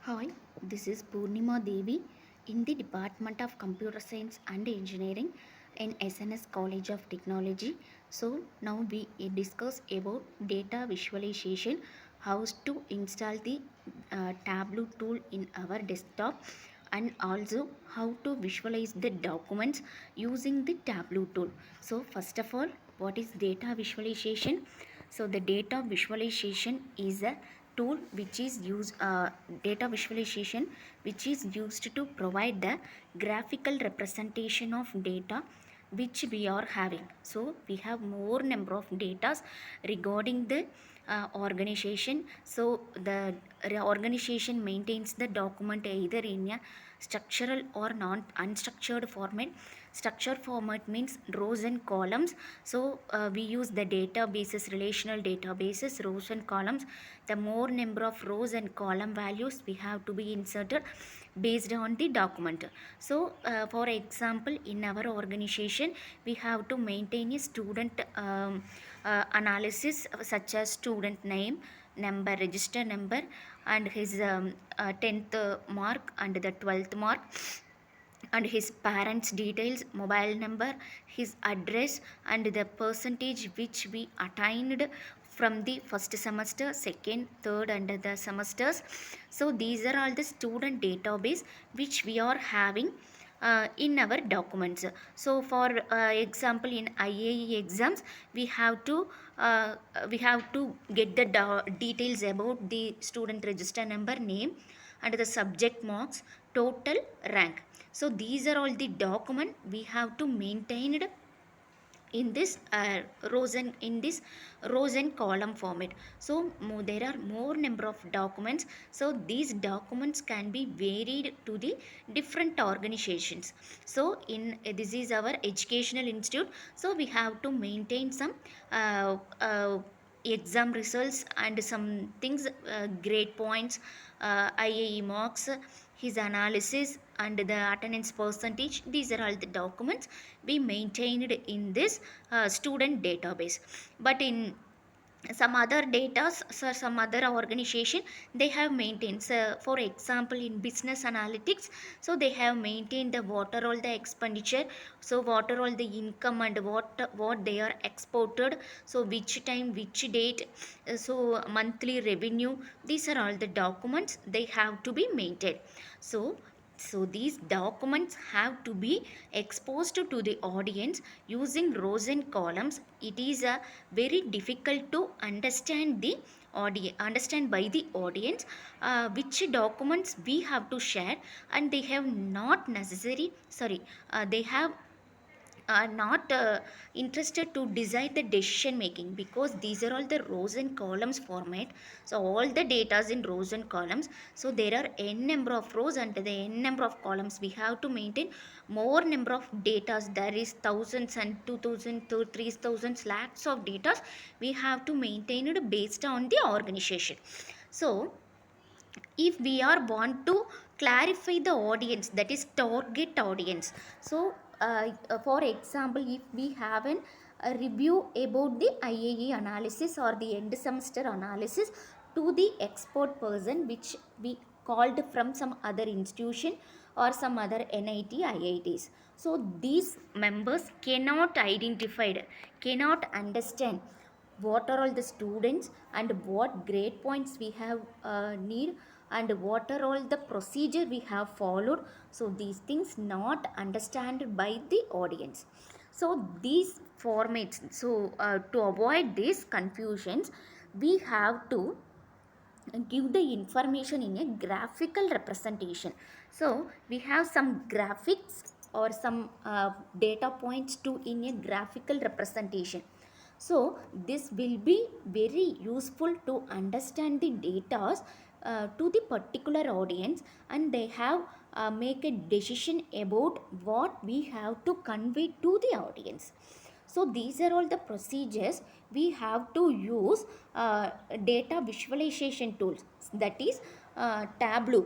Hi, this is Purnima Devi in the Department of Computer Science and Engineering in SNS College of Technology. So now we discuss about data visualization, how to install the Tableu tool in our desktop, and also how to visualize the documents using the Tableu tool. So first of all, what is data visualization? So the data visualization is a tool which is used data visualization which is used to provide the graphical representation of data which we are having. So we have more number of data regarding the organization. So the organization maintains the document either in a structural or non unstructured format. Structured format means rows and columns. So we use the databases, relational databases, rows and columns. The more number of rows and column values we have to be inserted based on the document. So for example, in our organization we have to maintain a student analysis such as student name, number, register number, and his 10th mark and the 12th mark, and his parents details, mobile number, his address, and the percentage which we attained from the first semester, second, third, and the semesters. So these are all the student database which we are having in our documents. So for example, in IAE exams we have to uh, get the details about the student register number, name, and the subject marks, total, rank. So these are all the document we have to maintain it in this rows and column format. So there are more number of documents. So these documents can be varied to the different organizations. So in this is our educational institute, so we have to maintain some uh, uh, exam results and some things, grade points, IAE marks, his analysis, and the attendance percentage. These are all the documents we maintained in this student database. But in some other data, so some other organization, they have maintained, so for example in business analytics, so they have maintained the what are all the expenditure, so what are all the income, and what they are exported, so which time, which date, so monthly revenue. These are all the documents they have to be maintained. So these documents have to be exposed to the audience using rows and columns. It is a very difficult to understand the audience, understand by the audience which documents we have to share, and they have not necessary, sorry, they have are not interested to decide the decision making, because these are all the rows and columns format. So all the data is in rows and columns. So there are n number of rows and the n number of columns. We have to maintain more number of data. There is thousands and 2000 to 3000 lakhs of data we have to maintain it based on the organization. So if we are want to clarify the audience, that is target audience. So for example, if we have a review about the IAE analysis or the end semester analysis to the expert person which we called from some other institution or some other NIT IITs. So these members cannot identify, cannot understand what are all the students and what grade points we have need, and what are all the procedure we have followed. So these things not understood by the audience. So these formats, so to avoid these confusions, we have to give the information in a graphical representation. So we have some graphics or some data points to in a graphical representation. So this will be very useful to understand the data to the particular audience, and they have make a decision about what we have to convey to the audience. So these are all the procedures we have to use data visualization tools, that is Tableau.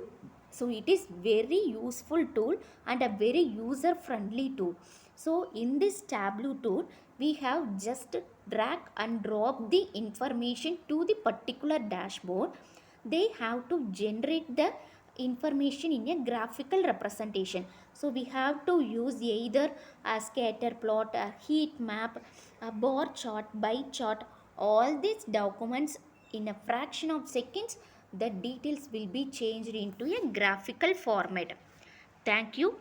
So it is very useful tool and a very user friendly tool. So in this Tableau tool we have just drag and drop the information to the particular dashboard. They have to generate the information in a graphical representation. So we have to use either a scatter plot, a heat map, a bar chart, by chart. All these documents, in a fraction of seconds, the details will be changed into a graphical format. Thank you.